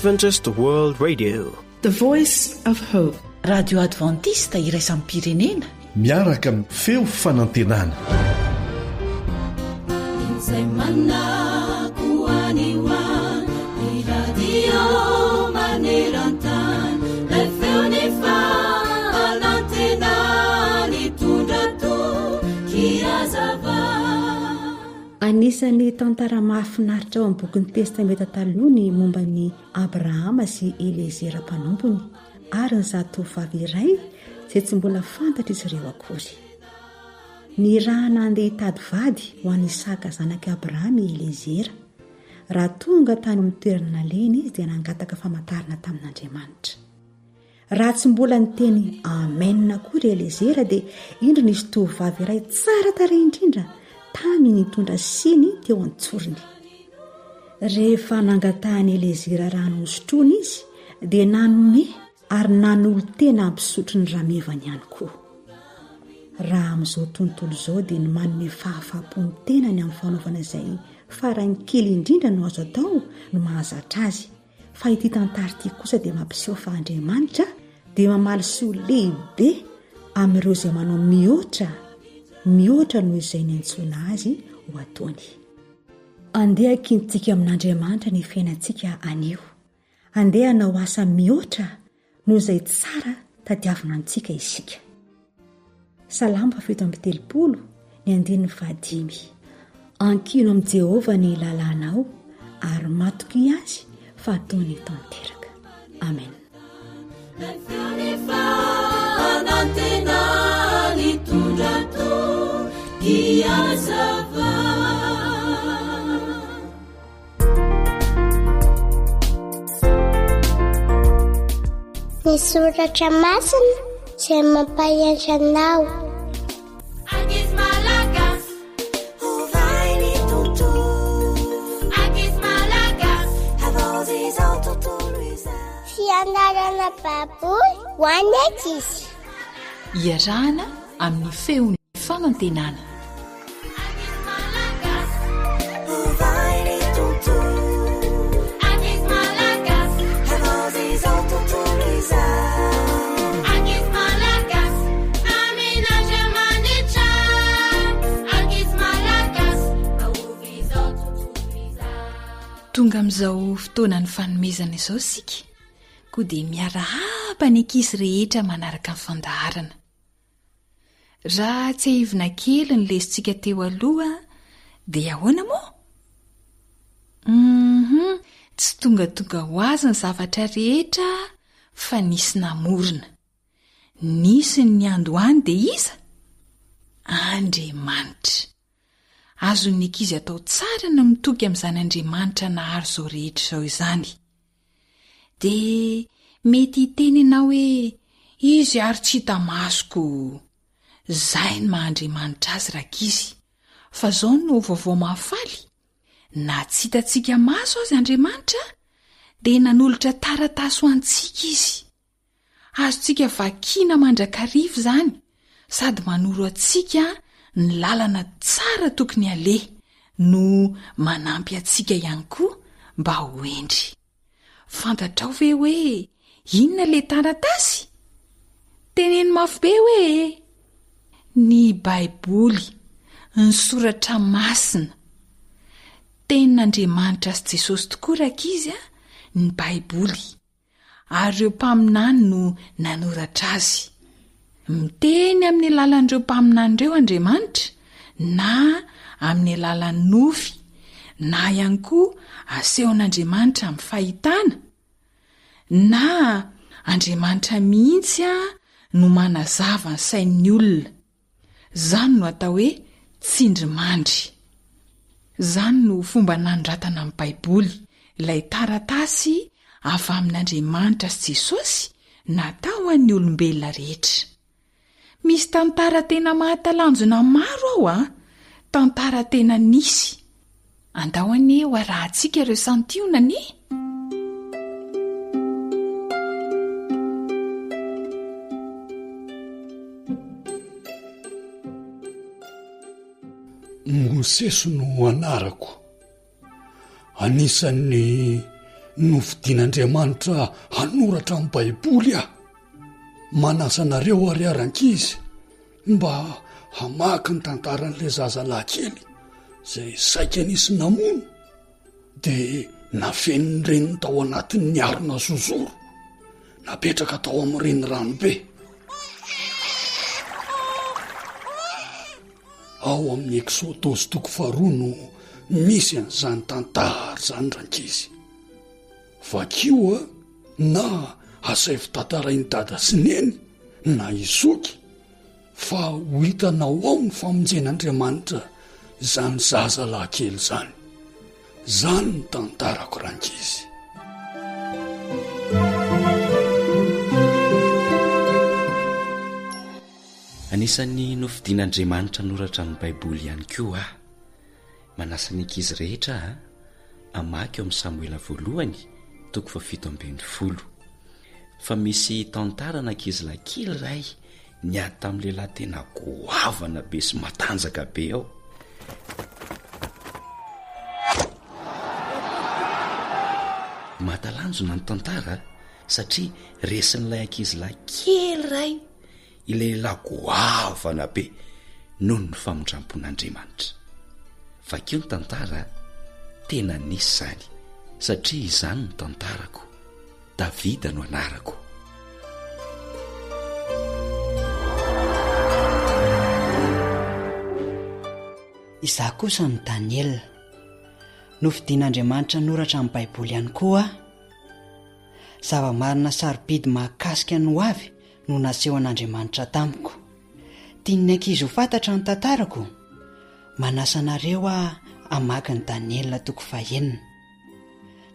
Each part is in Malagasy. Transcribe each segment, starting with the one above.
Adventist World Radio, the voice of hope. Radio Adventista iraisam pirenena miaraka amin'ny feo fanantenana. Anisany tantara mahafinaritra ao amin'ny bokin'ny testamenta taloha ny momba ny Abrahama sy Elezera mpanompony ary ny zatovovavy iray izay tsy mbola fantatra izy ireo akory. Ny raha nandeha hitady vady ho an'i Isaka zanaky Abrahama i Elezera. Raha tonga tany amin'ny toerana lena izy dia nangataka famantarana tamin'Andriamanitra. Raha tsy mbola niteny amen akory Elezera dia indro nisy tovovavy iray tsara tarehy indrindra tany nitondra siny teo an-tsoriny. Rehefa nangatahany Elezera rano hosotrony izy dia nanome ary nanolo tena ampisotro ny ramevany ihany koa. Raha amin'izao tontolo izao dia ny manome fahafaham-pony tenany amin'ny fanaovana izay farany kely indrindra no azo atao no mahazatra azy. Fa ity tantara ity kosa dia mampiseho fa Andriamanitra dia mamaly soa lehibe amin'ireo izay manao mihoatra noho izay ny antsoina azy ho ataony. Andeha hakintsika amin'Andriamanitra ny fiainantsika anio. Andeha hanao asa mihoatra noho izay tsara tadiavina antsika isika. Salama 7:30 ny 5. Ankino amin'i Jehovah ny lalànao ary matoky azy fa ataony tanteraka. Amen. Ny soratra masina izay mampahantra anao. Ankizy malagasy, ovay ny tontolo. Ankizy malagasy, avaozy izao tontolo izao. Fianarana baboly ho an'ny ankizy. Iarahana amin'ny feon'ny fanantenana. Tonga amin'izao fotoana ny fanomezana izao sika, koa dia miarahaba ny ankizy rehetra manaraka ny fandaharana. Raha tsy haivina kely ny lesintsika teo aloha dia ahoana moa? Tsy tonga ho azy ny zavatra rehetra fa nisy namorona. Nisy ny andohany dia iza? Andriamanitra. Azon'ny ankizy atao tsara na mitoky amin'izan'Andriamanitra naharo izao rehetra izao izany. Dia mety hiteny ianao hoe izy ary tsy hita masoko. Izay ny maha-Andriamanitra azy rakizy. Fa izao no vaovao mahafaly. Na tsy hitantsika maso azy Andriamanitra dia nanolotra taratasy ho antsika izy. Azontsika vakiana mandrakarivo izany sady manoro antsika ny lalana tsara tokony aleha no manampy antsika ihany koa mba ho endry. Fantatrao ve hoe inona le taratasy? Teneny mafy be hoe ny Baiboly, ny soratra masina. Tenin'Andriamanitra sy Jesosy tokoa rakizy ny Baiboly. Ary ireo mpaminany no nanoratra azy. Miteny amin'ny alalan'ireo mpaminan'ireo Andriamanitra na amin'ny alalan'ny nofy na ihany koa asehon'Andriamanitra amin'ny fahitana na Andriamanitra mihitsy no manazava ny sain'ny olona. Zany no atao hoe tsindrimandry. Zany no fomba nanondratana amin'ny Baiboly, ilay taratasy avy amin'Andriamanitra sy Jesosy natao an'ny olombelona rehetra. Misy tantara tena mahatalanjona maro ao tantara tena nisy. Andao anie ho arahantsika ireo santionany. Mosesy no anarako. Anisan'ny novidian'Andriamanitra hanoratra amin'ny baiboly aho. Manasanareo ariaran-kizy mba hamaky ny tantaran'ilay zazalahy kely zay saika nisy namono dia nafeniny reniny tao anatin'ny arina zozoro, napetraka tao amin'ireny ranobe. Ao amin'ny Eksôdosy 2 no misy an'izany tantara zany rankizy. Vakio na asay fitantarainy dada sy neny na izoky fa ho hitanao ao ny famonjen'Andriamanitra zany zazalahy kely zany. Zany ny tantarako rankizy. Anisan'ny nofidian'Andriamanitra noratra amin'ny baiboly ihany koa manasa ny ankizy rehetra hamaky ao amin'ny Samoela 1:7-10. Fa misy tantarana ankizilahy kely iray niady tamin'ny lehilahy tena goavana be sy matanjaka be ao. Matalanjona ny tantara satria resin'ilay ankizilahy kely iray ilay lehilahy goavana be noho ny famondrampon'Andriamanitra. Vakio ny tantara tena nisy izany satria izany ny tantarako. Davida no anarako. Izaho kosa ny Daniel, nofidian'Andriamanitra noratra amin'ny baiboly ihany koa. Zava-marina sarobidy mahakasika ny ho avy no naseho an'Andriamanitra tamiko. Tian'ny ankizy ho fantatra ny tantarako. Manasa anareo hamaky ny Daniel 9.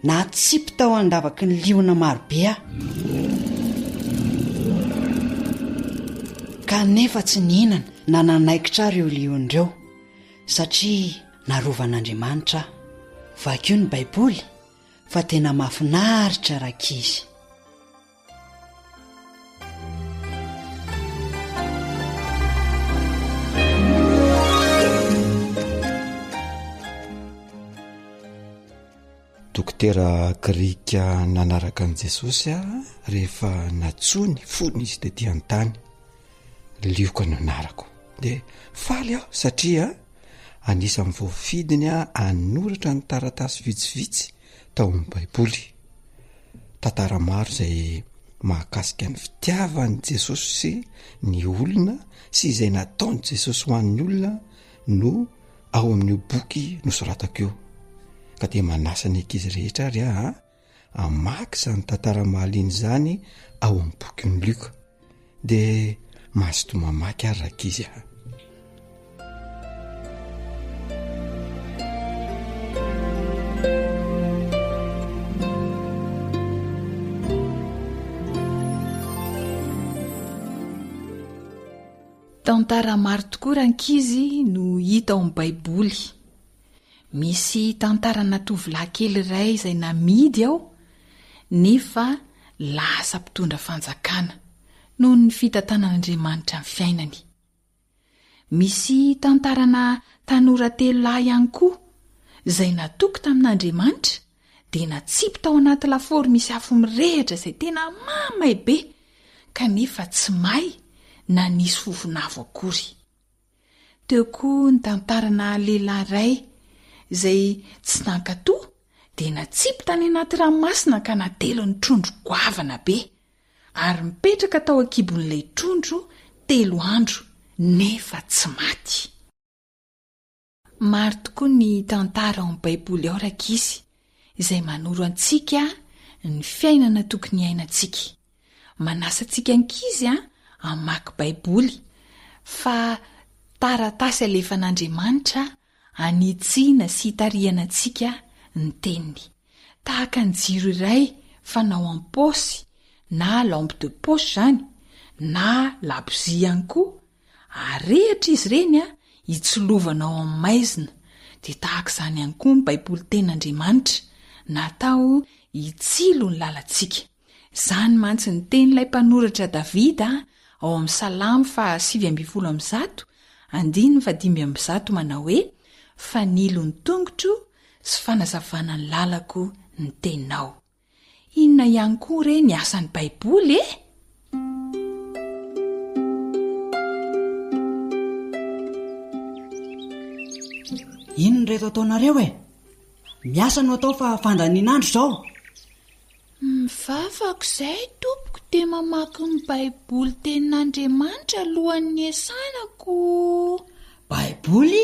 Natsipy tao andavaky ny liona marobe kanefa tsy nihinana na nanaikitra ireo lion'ireo satria narovan'Andriamanitra. Vakio ny baiboly fa tena mahafinaritra rankizy. Dokotera Grika nanaraka an' Jesosy rehefa natsony fony izy dia dia an-tany. Lioka no narako dia faly aho satria anisan'ny voafidiny hanoratra ny taratasy vitsivitsy tao amin'ny baiboly. Tantara maro izay mahakasika ny fitiavan'i Jesosy sy ny olona sy izay nataon'i Jesosy ho an'ny olona no ao amin'io boky nosoratako io. Ka dia manasa ny ankizy rehetra ary hamaky izany tantara mahaliana izany ao amin'ny boky ny Lioka dia mazoto mamaky ary rankizy Tantara maro tokoa rankizy no hita ao amin'ny baiboly. Misy tantarana tovolahy kely iray izay namidy ao nefa lasa mpitondra fanjakana noho ny fitantanan'Andriamanitra amin'ny fiainany. Misy tantarana tanora telo lahy ihany koa izay natoky tamin'Andriamanitra dia natsipy tao anaty lafaoro misy afo mirehitra izay tena mamay be kanefa tsy may na nisy fofonavo akory. Teo koa ny tantarana lehilahy iray izay tsy nankatoa dia natsipy tany anaty ranomasina ka natelo ny trondro goavana be ary mipetraka tao akibon'ilay trondro 3 andro nefa tsy maty. Maro tokoa ny tantara ao amin'ny baiboly ao rankizy izay manoro antsika ny fiainana tokony hainantsika. Manasa antsika ankizy hamaky baiboly fa taratasy alefan'Andriamanitra anitsiana sy hitariana antsika ny teniny. Tahaka ny jiro iray fanao am-paosy na lampe de poche izany na labozia ihany koa. Arehitra izy ireny hitsolovana ao amin'ny maizina dia tahaka izany ihany koa ny baiboly ten'Andriamanitra natao hitsilo ny lalantsika. Izany mantsy ny tenin'ilay mpanoratra Davida ao amin'ny Salamo 5:5-5:1 manao hoe: fanilo ny tongotro sy fanazavana ny lalako ny teninao. inona ihany koa re ny asan'ny baiboly e? Inony reto ataonareo e? Miasa no atao fa fandanian'andro zao. Mivavaka izay tompoko dia mamaky ny baiboly tenin'Andriamanitra alohan'ny esanako. Baiboly?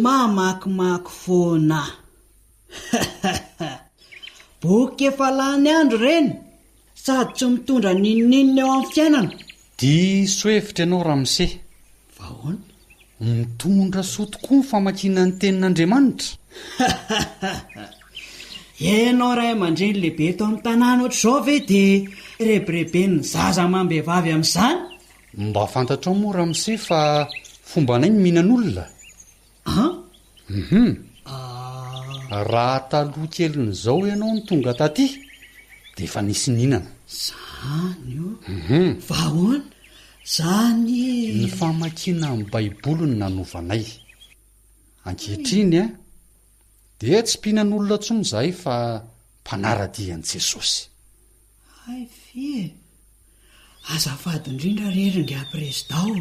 Mamakimaky foana. Boky efa lany andro reny, sady tsy mitondra ninninina eo amin'ny fiainana. Diso hevitra ianao Ramose. Vahoana? Mitondra soa tokoa ny famakiana ny tenin'Andriamanitra. Ianao ray aman-dreny lehibe eto amin'ny tanàna ohatr'izao ve dia rebirebe ny zaza amam-behivavy amin'izany? Mba fantatrao moa Ramose fa fomba anay ny mihinan'olona. Raha taloha kelin'izao ianao ny tonga taty dia efa nisy ninana. Zany io? Vahoana? Zany ny famakiana amin'ny baiboly ny nanovanay. Ankehitriny dia tsy mpihinan'olona intsony izahay fa mpanaradian'i Jesosy. Ay fie, azafady indrindra rerindry apresidao.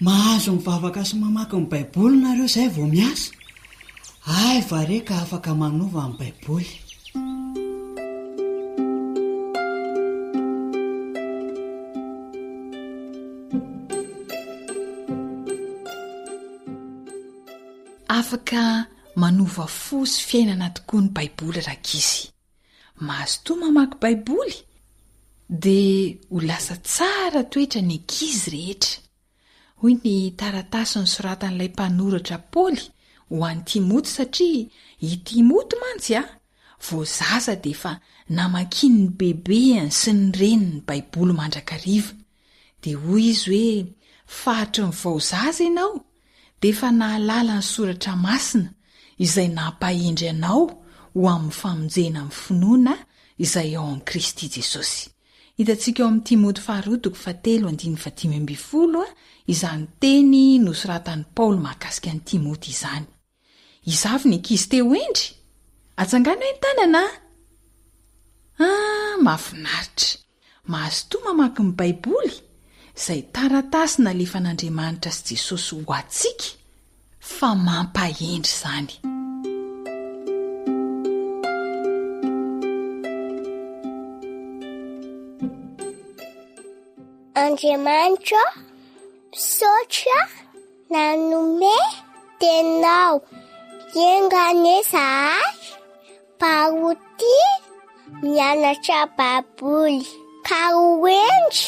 Mahazo mivavaka sy mamaky ny baiboly nareo izay vao miasa. Ay vareka afaka manova amin'ny baiboly. Afaka manova fo sy fiainana tokoa ny baiboly rakizy. Mahazo toa mamaky baiboly dia ho lasa tsara toetra ny ankizy rehetra. Hoy ny taratasy nosoratan'ilay mpanoratra Paoly ho an'ny Timoty satria i Timoty mantsy vao zaza dia efa namakiny ny bebeany sy ny reniny baiboly mandrakariva. Dia hoy izy hoe fahatry ny vao zaza ianao dia efa nahalala ny soratra masina izay nampahendry anao ho amin'ny famonjena amin'ny finoana izay ao amin'ny Kristy Jesosy. Hitantsika ao amin'ny Timoty 2:7-5 izany teny nosoratan'i Paoly mahakasika ny Timoty izany. Izavy ny ankizy teo endry? Atsangana hoe ny tanana? Mahafinaritra. Mahazo toa mamaky ny baiboly izay taratasy nalefan'Andriamanitra sy Jesosy ho antsika fa mampahendry izany. Andriamanitra, misaotra nanome tenao iengane zahay pahoty mianatra baiboly ka hoendry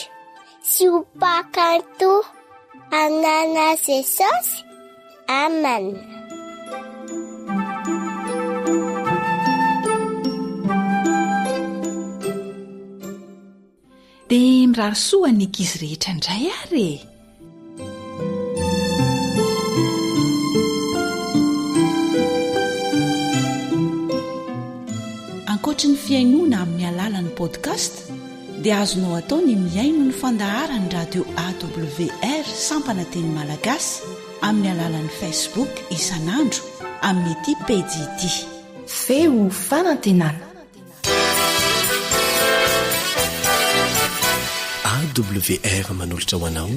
sy ho mpakanto anana Jesosy. Amen. Dia mirarisoa ny ankizy rehetra indray ary. Ankoatra ny fiainoana amin'ny alalan'ny podcast dia azonao atao ny miaino ny fandaharany radio AWR sampana teny malagasy amin'ny alalan'ny Facebook isanandro amin'ny ity pejy ity feo fanantenana. AWR manolotra ho anao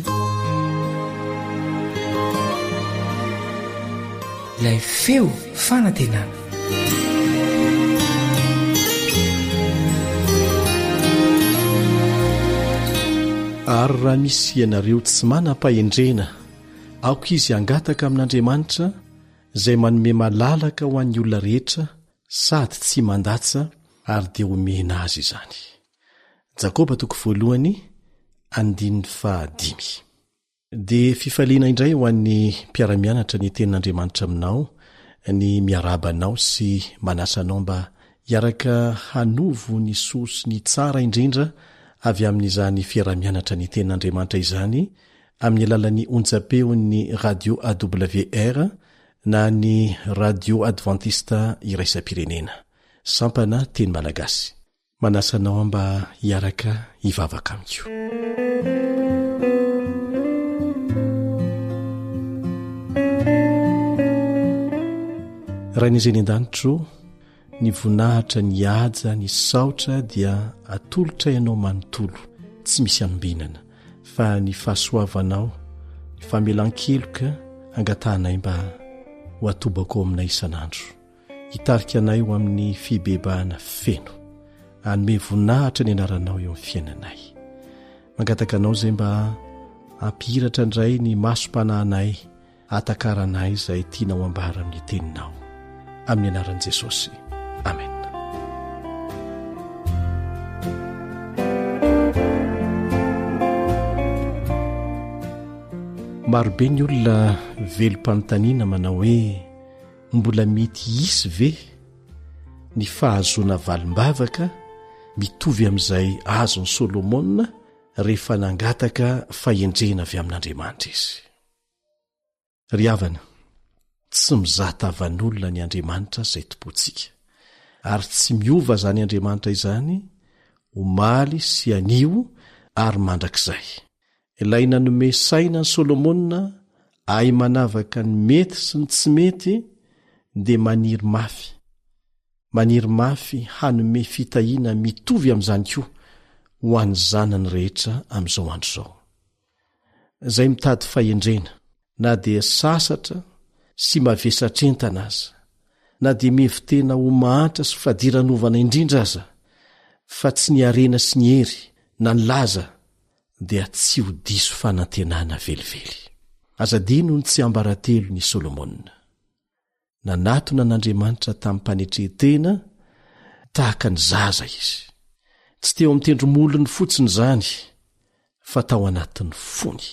ilay feo fanantenana. Ary raha misy ianareo tsy manam-pahendrena aoka izy angataka amin'Andriamanitra izay manome malalaka ho an'ny olona rehetra sady tsy mandatsa ary dia omena azy izany. Jakoba 1:5. Dia fifaliana indray ho an'ny mpiara-mianatra ny tenin'Andriamanitra aminao ny miarabanao sy manasanao mba hiaraka hanovo ny soa sy ny tsara indrindra avy amin'izany fiara-mianatra ny tenin'Andriamanitra izany amin'ny alalan'ny onjam-peon'ny radio AWR na ny radio advantista iraisam-pirenena sampana teny malagasy. Manasanao mba hiaraka hivavaka amiko. Raha n'izay ny an-danitro ny vonahitra ny aja ny saotra dia atolotra ianao manontolo tsy misy anombinana fa ny fahasoavanao ny famelan-keloka angatanay mba ho atobako ao aminay isan'andro hitarika anay ho amin'ny fibebahana feno anome vonahitra ny anaranao eo amin'ny fiainanay mangataka anao izay mba ampihiratra indray ny masom-panahinay atakaranay izay tianao ambara amin'ny teninao amin'ny anaran'i Jesosy amen. Marobe ny olona velom-panontaniana manao hoe mbola mety isy ve ny fahazoana valim-bavaka mitovy amin'izay azon'i Solomona rehefa nangataka fahendrena avy amin'Andriamanitra izy. Ry havana, tsy mizatavan'olona ny Andriamanitra izay tompontsika, ary tsy miova zany Andriamanitra izany omaly sy anio ary mandrakizay. Ilay nanome saina ny Solomona ay manavaka ny mety sy ny tsy mety dia maniry mafy hanome fitahiana mitovy amin'izany koa ho an'ny zanany rehetra amin'izao andro izao. Izay mitady fahendrena na dia sasatra sy mavesatrentana aza, na dia mevitena ho mahantra sy fadiranovana indrindra aza, fa tsy ny arena sy ny hery na ny laza dia tsy ho diso fanantenana velively. Azadino ny tsy ambaratelo ny Solomona. Nanatona n'Andriamanitra tamin'ny mpanetrehitena tahaka ny zaza izy. Tsy teo amin'ny tendromolony fotsiny izany, fa tao anatin'ny fony.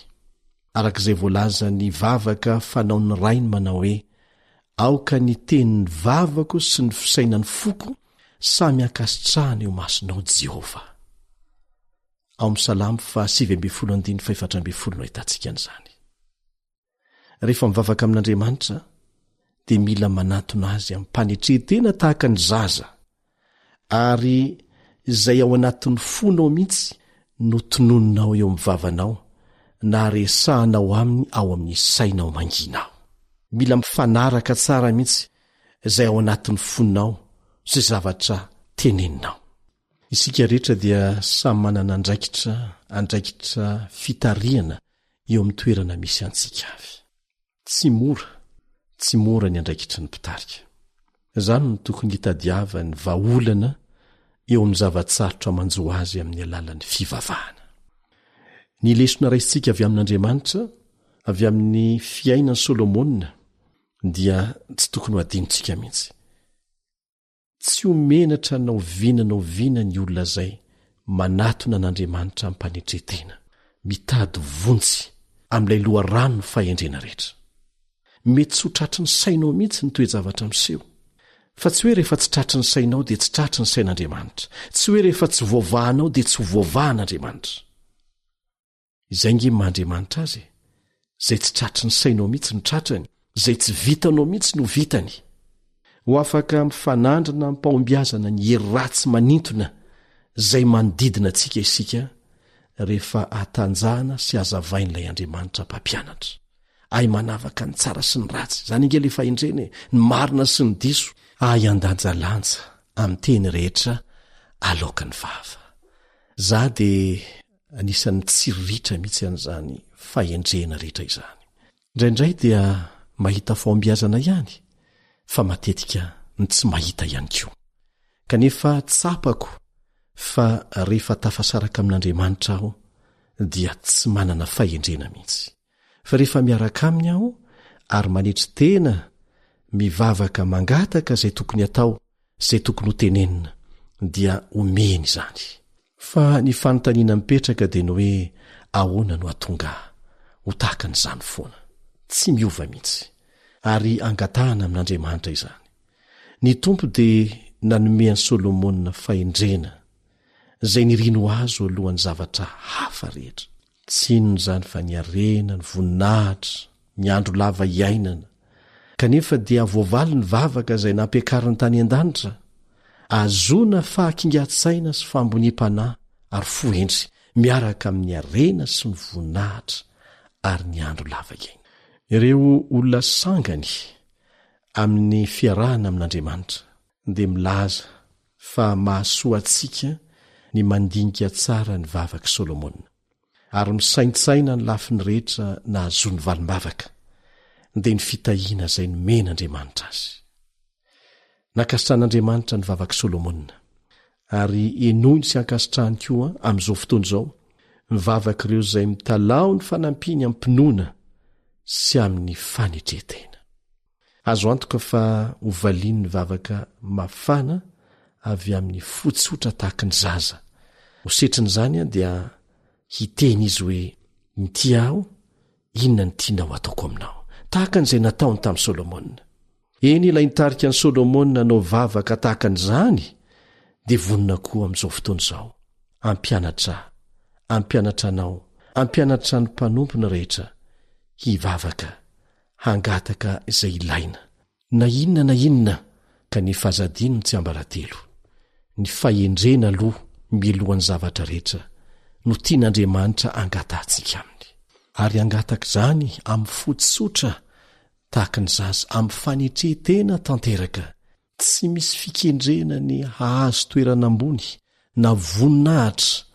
Arak'izay voalaza ny vavaka fanao ny rainy manao hoe aoka ny tenin'ny vavako sy ny fisainany foko samy akasitrahana eo masonao Jehova. Ao amin'ny Salamo 7:4 no ahitantsika an'izany. Rehefa mivavaka amin'Andriamanitra dia mila manatona azy amin'ny mpanetrehitena tahaka ny zaza, ary izay ao anatin'ny fonao mihitsy no tonononao eo amin'ny vavanao na resahanao aminy ao amin'ny sainao manginao. Mila mifanaraka tsara mihitsy izay ao anatin'ny fonao sy zavatra teneninao. Isika rehetra dia samy manana andraikitra fitariana eo amin'ny toerana misy antsika avy. Tsy mora ny andraikitry ny mpitarika. Izany no tokony hitadiavany vahaolana eo amin'ny zavatsarotra manjoa azy amin'ny alalan'ny fivavahana. Ny lesona raisitsika avy amin'Andriamanitra, avy amin'ny fiainan'i Solomona, dia tsy tokony ho adinontsika mihitsy. Tsy homenatra na oviana ny olona izay manatona n'Andriamanitra amin'ny mpanetrehitena, mitady vontsy amin'ilay loharano ny fahendrena rehetra. Mety tsy ho tratry ny sainao mihitsy ny toe-javatra miseho, fa tsy hoe rehefa tsy tratry ny sainao dia tsy tratry ny sain'Andriamanitra, tsy hoe rehefa tsy voavahanao dia tsy ho voavahan'Andriamanitra. Izay nge mahandriamanitra azy, izay tsy tratry ny sainao mihitsy no tratrany, izay tsy vitanao mihitsy no vitany. Ho afaka mifanandrina mpaombiazana ny hery ratsy manintona izay manodidina antsika isika rehefa atanjahana sy azavain'ilay Andriamanitra mpampianatra. Ay manavaka ny tsara sy ny ratsy, izany nge le fahendreny, ny marina sy ny diso, ay andanjalanja amin'ny teny rehetra aloka ny vava. Za dia anisan'ny tsiriritra mihitsy an'izany fahendrena rehetra izany. Indraindray dia mahita faombiazana ihany, fa matetika ny tsy mahita ihany koa. Kanefa tsapako fa rehefa tafasaraka amin'Andriamanitra aho dia tsy manana fahendrena mihitsy. Fa rehefa miaraka aminy aho ary manetry tena mivavaka mangataka izay tokony atao, izay tokony ho tenenina, dia omeny izany. Fa ny fanontaniana mipetraka dia ny hoe ahoana no atonga ho tahaka n'izany foana. Tsy miova mihitsy, ary angatahana amin'Andriamanitra izany. Ny tompo dia nanome an'i Solomona fahendrena izay nirino azo alohan'ny zavatra hafa rehetra. Tsy inona izany fa ny arena, ny voninahitra, ny andro lava iainana. Kanefa dia voavaly ny vavaka izay nampiakariny tany an-danitra, azona fahakinga-tsaina sy fambonim-panahy ary fohendry miaraka amin'ny arena sy ny voninahitra ary ny andro lava iaina. Ireo olona sangany amin'ny fiarahana amin'Andriamanitra dia milaza fa mahasoa antsika ny mandinika tsara ny vavaky Solomona ary misaintsaina ny lafiny rehetra nahazony valim-bavaka dia ny fitahiana izay nomen'Andriamanitra azy. Nakasitran'Andriamanitra ny vavaky Solomona ary enoiny sy ankasitrahany koa amin'izao fotoana izao mivavaka ireo izay mitalao ny fanampiny amin'ny mpinoana sy amin'ny fanetretena. Azo antoka fa hovaliany ny vavaka mafana avy amin'ny fotsotra tahaka ny zaza. Ho setrin'izany dia hiteny izy hoe nitia aho, inona ny tianao ataoko aminao, tahaka n'izay nataony tamin'i Solomona. Eny ilay nitarika ny Solomona nanao vavaka tahaka n'izany dia vonona koa amin'izao fotoana izao. Ampianatra anao, ampianatra ny mpanompony rehetra hivavaka, hangataka izay ilaina. Na inona kanefa azadino ny tsy ambaratelo. Ny fahendrena aloha milohan'ny zavatra rehetra no tian'Andriamanitra angatantsika aminy. Ary angataka izany amin'ny fotsotra tahaka ny zaza, amin'ny fanetretena tanteraka, tsy misy fikendrena ny hahazo toerana ambony na voninahitra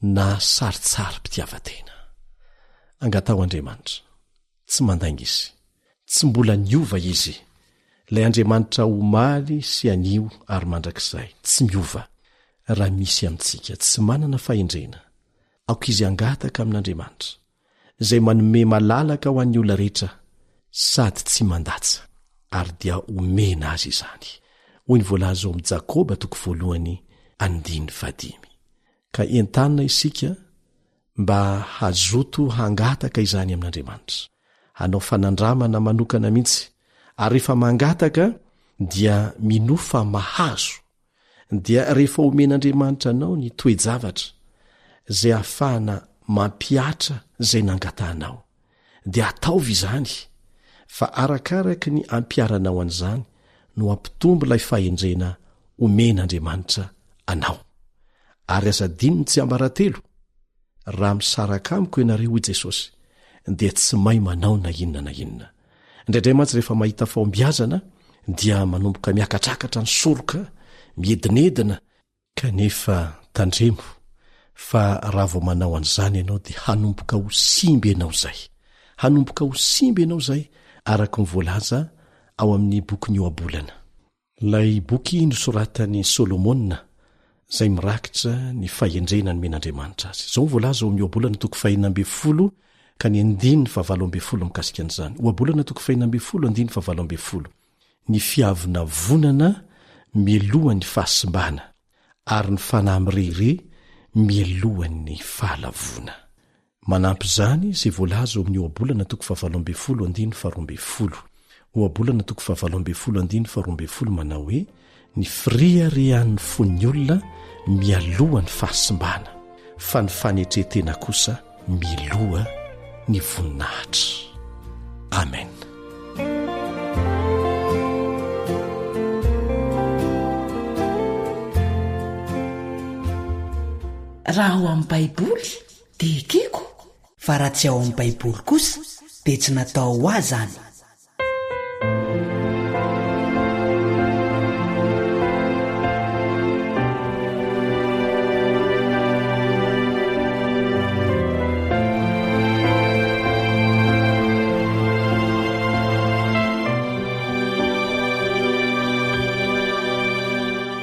na saritsary-pitiavatena. Angatao Andriamanitra, tsy mandainga izy, tsy mbola niova izy. Ilay Andriamanitra omaly sy anio ary mandrakizay, tsy miova. Raha misy amintsika tsy manana fahendrena, aoka izy angataka amin'Andriamanitra, izay manome malalaka ho an'ny olona rehetra, sady tsy mandatsa, ary dia omena azy izany. Hoy ny voalaza ao amin'ny Jakoba 1:5. Ka entanina isika mba hazoto hangataka izany amin'Andriamanitra, hanao fanandramana manokana mihitsy, ary rehefa mangataka dia minofa mahazo, dia rehefa omen'Andriamanitra anao ny toe-javatra izay ahafahana mampiatra izay nangatahanao, dia ataovy izany, fa arakaraka ny ampiaranao an'izany no ampitombo ilay fahendrena omen'Andriamanitra anao. Ary azadinony tsy ambaratelo, raha misaraka amiko ianareo i Jesosy, dia tsy mahay manao na inona na inona. Indraindray mantsy rehefa mahita fahombiazana dia manomboka miakatrakatra ny soroka, miedinedina, kanefa tandremo fa raha vao manao an'izany ianao dia hanomboka ho simby ianao izay, araka ny voalaza ao amin'ny boky ny Oabolana. Lay boky nosoratan'i Solomona izay mirakitra ny fahendrena ny men'Andriamanitra azy. Izao voalaza ao amin'ny Oabolana 4:12 ka ny 7:12 mikasika an'izany. Oabolana 4:12. Ny fiavina vonana mialohan'ny fahasimbana, ary ny fanahy mirere mialohan'ny fahalavona. Manampy izany izay voalaza ao amin'ny Oabolana 4:12. Oabolana 4:12 manao hoe ny fireharehan'ny fon'ny olona mialoha ny fahasimbana, fa ny fanetretena kosa miloha ny voninahitra. Amen. Raha ao amin'ny Baiboly dia ekeko, fa raha tsy ao amin'ny Baiboly kosa dia tsy natao ho azy zany.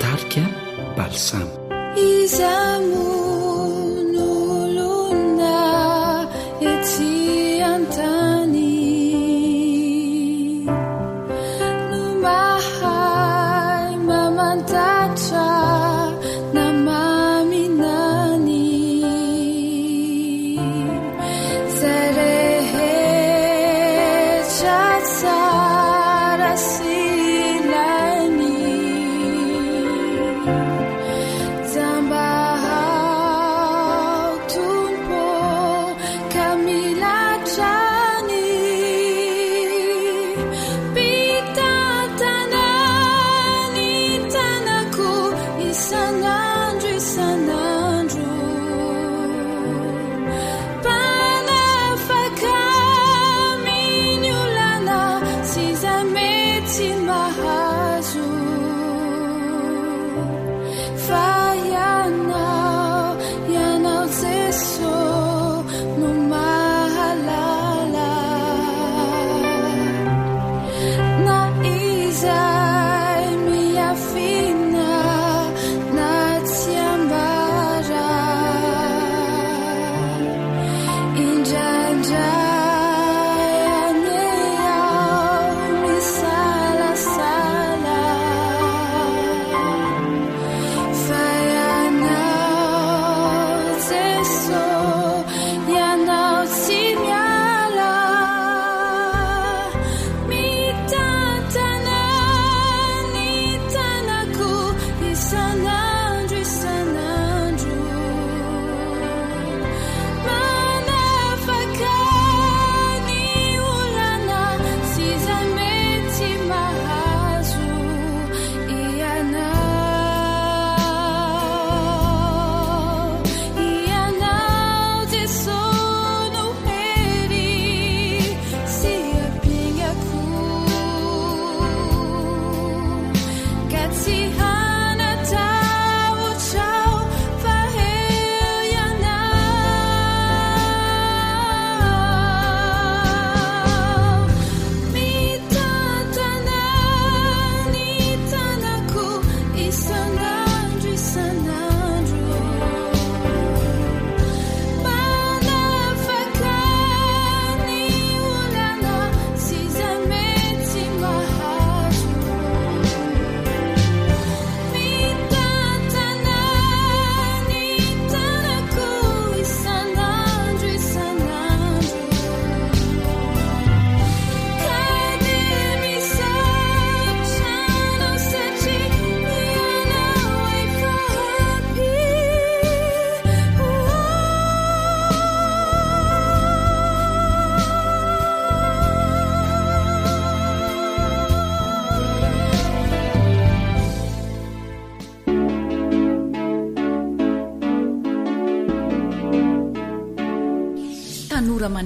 Tarika balsamo Zamba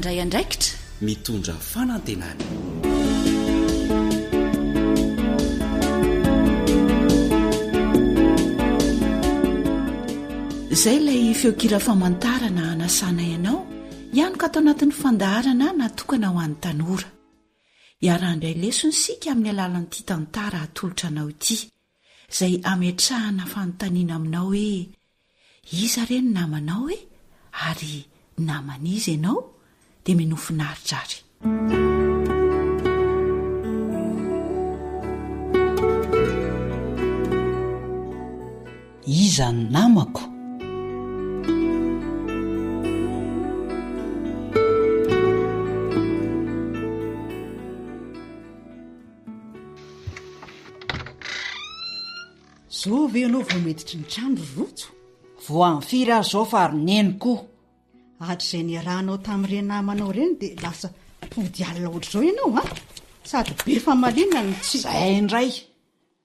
mandray andraikitra mitondra fanantenana. izay ilay feokira famantarana anasana ianao ihany ka atao anatin'ny fandaharana natokana ho an'ny tanora. Iarandray lesony sika amin'ny alalan'ity tantara atolotra anao ity izay ametrahana fanontaniana aminao hoe iza reny namanao hoe ary namaniza ianao dia minofinaritra ary. iza ny namako? zao ve ianao vao meditry ny trano rojo? vo amin'ny firy azy zao fa roneny koa. Hatr'izay ny rahanao tamin'ireny namanao reny dia lasa pody alina ohatr'izao ianao a sady be famalinana ny tsy zay indray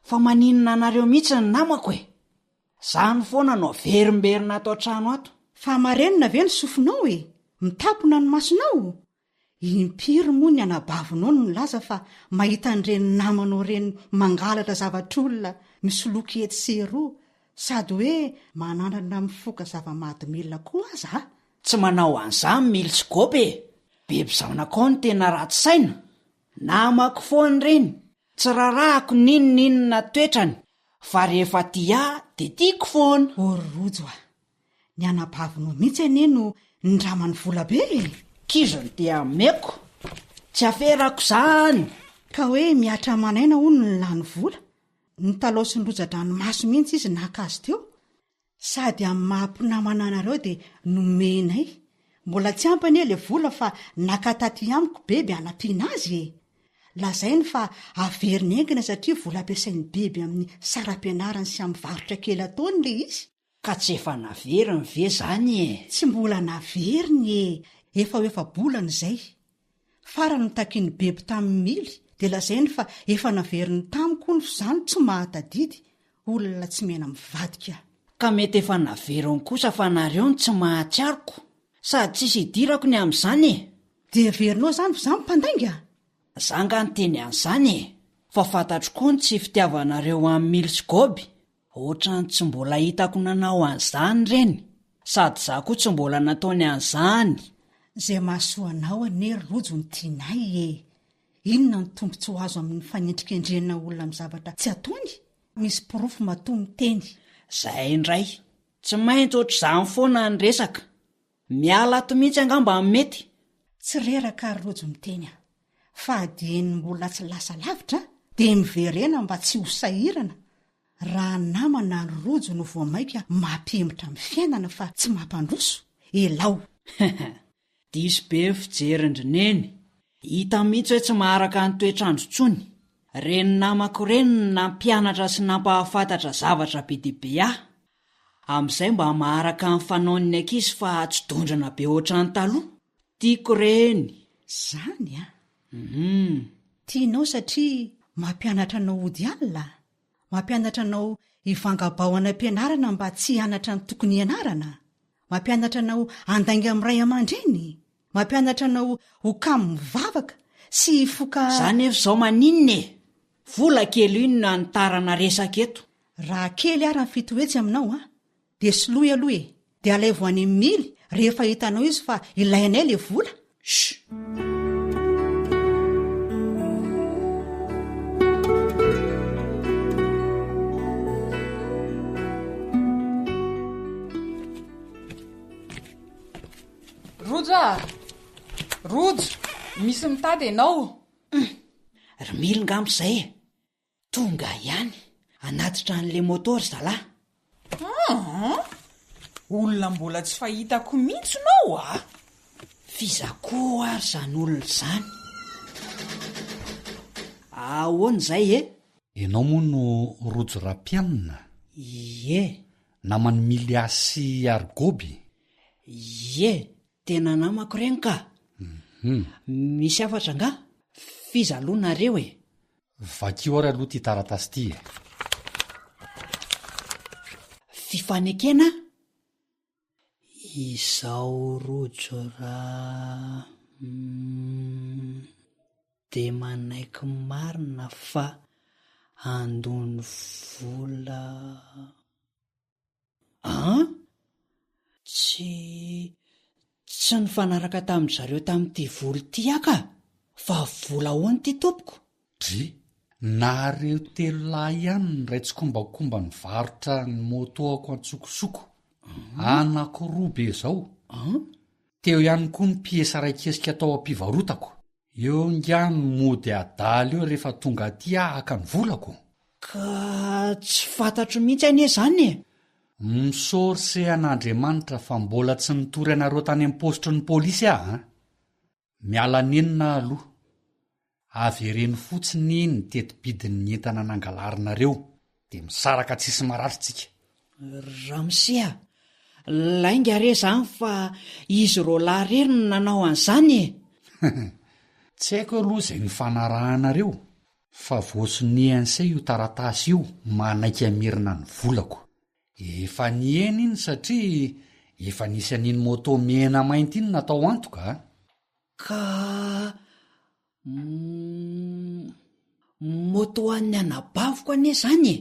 fa maninona anareo mihitsy ny namako e. Zany foana no verimberina atao trano ato. Fa marenina ve ny sofinao e? Mitapona ny masonao? Impiry moa ny anabavinao no milaza fa mahita an'ireny namanao reny mangalatra zavatr'olona misoloky ety seroa sady hoe manandrana mifoka zava-mahadomilona koa aza a? Tsy manao an'izany milsikopy e. Bebizanakao ny tena ratsy saina. Namako foany reny. Tsy rarahako ninonina toetrany fa rehefa tia dia tiako foana. Rojo a, ny anabavinao mihitsy anie no ndramany vola be e. Kizony dia meko. Tsy aferako zany. Ka hoe miatra manaina hono ny lany vola. Ny talao sy ny roja-dranomaso mihitsy izy nakazy teo. Sady amin'ny mahampinamana anareo dia nomenay. Mbola tsy ampany le vola fa nakataty amiko bebe anampiana azy e. Lazainy fa averiny engina satria vola ampiasain'ny bebe amin'ny saram-pianarany sy amin'ny varotra kely ataony le izy. Ka tsy efa naveriny ve zany e? Tsy mbola naveriny e. Efa bolana izay. Farany notakiany bebe tamin'ny mily dia lazainy fa efa naveriny tamiko ny zany tsy mahatadidy. Olona tsy mena mivadika. Ka mety efa naveriny kosa fa nareo ny tsy mahatsiariko. Sady tsisy idirako ny amin'izany e. Dia averinao zany zany mpandainga? Zanga ny teny an'izany e. Fa fantatro koa ny tsy fitiavanareo amin'ny milisigoby. Ohatrany tsy mbola hitako nanao an'izany reny. Sady za koa tsy mbola nataony an'izany. Zay mahasoanao anie rojo ny tianay e. Inona ny tombontsoa ho azo amin'ny fanendrikendrenina olona amin'ny zavatra tsy ataony? Misy porofo matomy teny. Zay indray. Tsy maintsy ohatr'izany foana ny resaka. Miala ato mihitsy angamba amin'ny mety. Tsy reraka ary rojo miteny a. Fa adieny mbola tsy lasa lavitra dia miverena mba tsy ho sahirana. Raha namana ny rojo no voamaika mampihemitra amin'ny fiainana fa tsy mampandroso. Elao. Diso be fijerindrineny. Hita mihitsy hoe tsy maharaka ny toetrandro tsony. Reny namako reny nampianatra sy nampahafantatra zavatra be dia be aho. Amin'izay mba maharaka ny fanaon'ny ankizy fa tsy dondrana be ohatrany taloha. Tiako reny. Zany a? Tianao satria mampianatra anao ody alina. Mampianatra anao hivangabao-ana ampianarana mba tsy hianatra ny tokony ianarana. Mampianatra anao andainga amin'ny ray aman-dreny. Mampianatra anao ho kamo mivavaka sy foka. Zany efa izao maninona e. Vola kely iny no anotarana resaka eto. Raha kely ary ny fitoetsy aminao a dia soloy aloha e. Dia alay vo any mily rehefa hitanao izy fa ilainay le vola. Rojo, misy mitady ianao? Ry ngamizay e. Tonga ihany. Anatitra an'le motora zalahy. Olona mbola tsy fahitako mihitsy nao a. Fizakoa ary zany olona zany. Ahoana izay e? Ianao moa no rojo ra-pianina? Ie. Namany Miliasy Argoby? Ie, tena namako reny ka. Misy afatra nga? Fizalonareo e. Vakio ary aloha ty taratasy ty e. Fifanekena? Izao rojo ra... de manaiky marina fa andony vola tsy nifanaraka tamin' zareo tamin'ity voly ty aka fa vola hoany ty tompoko dry nareo telo lahy ihany ny raitsy-kombakomba ny varotra ny motoako antsokosoko anakiroa be zao teo ihany koa ny piesa raikesika atao am-pivarotako eo ngany mody adaly eo rehefa tonga aty ahaka ny volako ka tsy fantatro mihitsy anie zany e misorse an'Andriamanitra fa mbola tsy nitory anareo tany amin'ny postry ny polisy miala nenina aloha avy ereny fotsiny ny tetibidin'ny entana nangalarinareo de misaraka tsisy maratritsika ramsia lainga re zany fa izy ro lahreny no nanao an'izany e tsy haiko aloha izay ny fanarahanareo fa voasonihansay io taratasy io manaiky amirina ny volako efa nieny iny satria efa nisy an'iny moto mena mainty iny natao antoka ka moto an'ny anabaviko anie zany e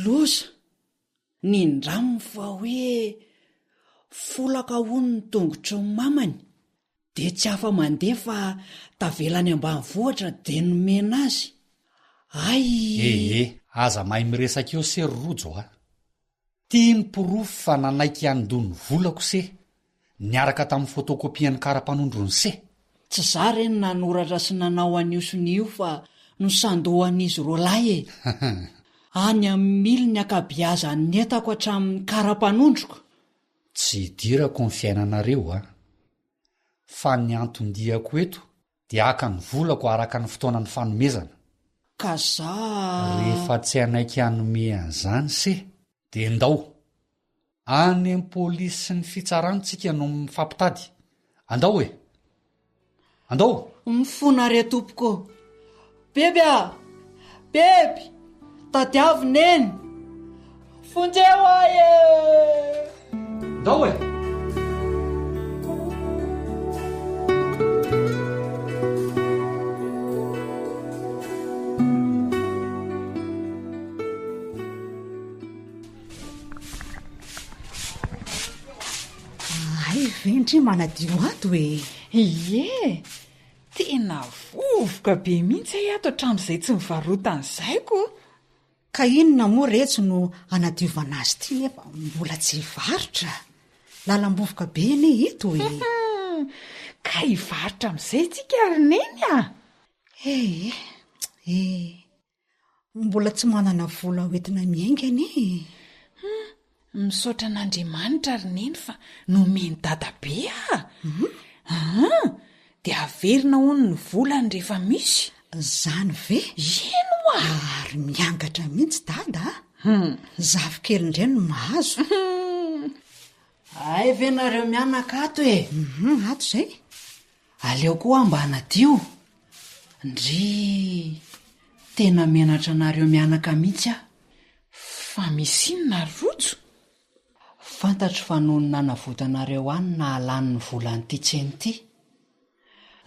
loza nindramo fa hoe folaka hony ny tongotry ny mamany de tsy afa mandeha fa tavelany ambanivohatra de nomena azy aza mahay miresaka eo sery rojo tia ny porofo fa nanaiky andony volako se niaraka tamin'ny fotokopian'ny kara-panondrony se tsy za reny nanoratra sy nanao aniosony io fa no sandohan'izy ro lahy e any amin'ny mily ny akabiaza ny etako hatramin'ny kara-panondroko tsy dirako ny fiainanareo fa ny antondiako eto dia aka ny volako araka ny fotoanany fanomezana ka za rehefa tsy anaiky hanome an'izany se de ndao any amin'ny polisy sy ny fitsarantsika no mifampitady andao e andao mifona re tompoko beby beby tadiavineny fonjeo aye ndao e vendry manadio ato e tena vovoka be mihitsy ato hatramin'izay tsy mivarotan'izayko ka inona moa retsy no anadiovana azy ty nefa mbola tsy varotra lalam-bovoka be ne ito e ka hivarotra amin'izay tsika rineny mbola tsy manana vola hoentina miaingany misaotra an'Andriamanitra rineny fa nomeny dadabe de averina hony ny volany rehefa misy zany ve ino ary miangatra mihitsy dada zavikely indray no mahazo ay ve nareo mianaka ato ato zay aleo koa mba hanadio ndry tena menatra nareo mianaka mihitsy fa misy inona rojo fantatro fa noho ny nanavotanareo any na halan'ny volan'ity tseny ity